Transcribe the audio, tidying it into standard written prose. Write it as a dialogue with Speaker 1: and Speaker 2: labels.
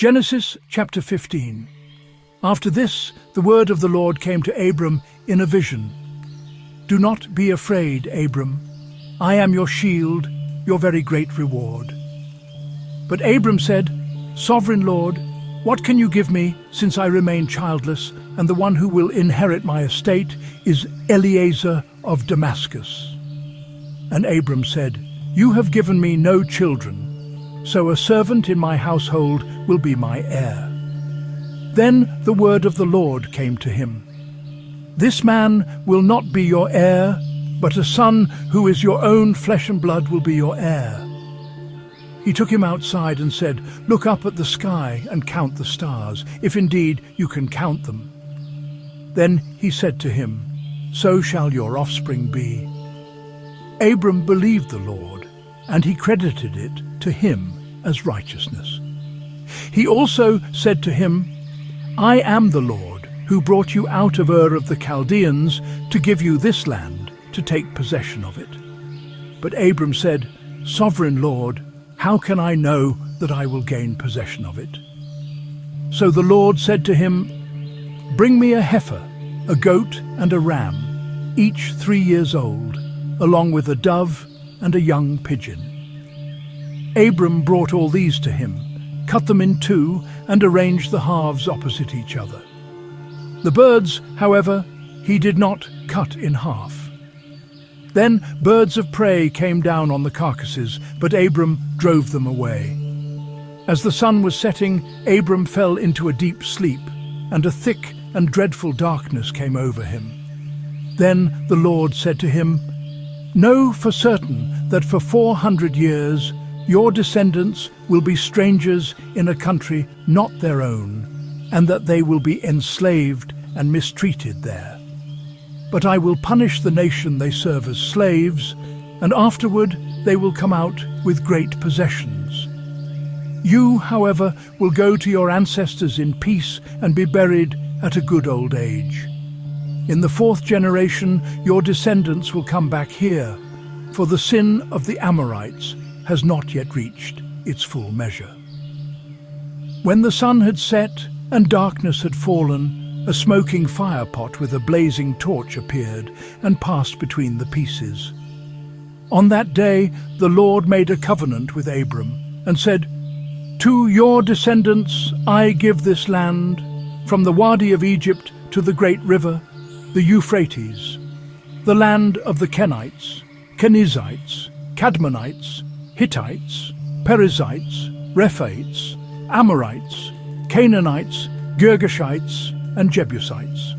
Speaker 1: Genesis chapter 15. After this, the word of the Lord came to Abram in a vision. Do not be afraid, Abram. I am your shield, your very great reward. But Abram said, Sovereign Lord, what can you give me, since I remain childless, and the one who will inherit my estate is Eliezer of Damascus? And Abram said, You have given me no children, so a servant in my household will be my heir. Then the word of the Lord came to him. This man will not be your heir, but a son who is your own flesh and blood will be your heir. He took him outside and said, Look up at the sky and count the stars, if indeed you can count them. Then he said to him, So shall your offspring be. Abram believed the Lord, and he credited it to him as righteousness. He also said to him, I am the Lord who brought you out of Ur of the Chaldeans to give you this land to take possession of it. But Abram said, Sovereign Lord, how can I know that I will gain possession of it? So the Lord said to him, Bring me a heifer, a goat and a ram, each 3 years old, along with a dove and a young pigeon. Abram brought all these to him, cut them in two, and arranged the halves opposite each other. The birds, however, he did not cut in half. Then birds of prey came down on the carcasses, but Abram drove them away. As the sun was setting, Abram fell into a deep sleep, and a thick and dreadful darkness came over him. Then the Lord said to him, Know for certain that for 400 years your descendants will be strangers in a country not their own, and that they will be enslaved and mistreated there. But I will punish the nation they serve as slaves, and afterward they will come out with great possessions. You, however, will go to your ancestors in peace and be buried at a good old age. In the 4th generation your descendants will come back here, for the sin of the Amorites has not yet reached its full measure. When the sun had set and darkness had fallen, a smoking firepot with a blazing torch appeared and passed between the pieces. On that day the Lord made a covenant with Abram and said, To your descendants I give this land, from the Wadi of Egypt to the great river, the Euphrates, the land of the Kenites, Kenizzites, Cadmonites, Hittites, Perizzites, Rephaites, Amorites, Canaanites, Girgashites, and Jebusites.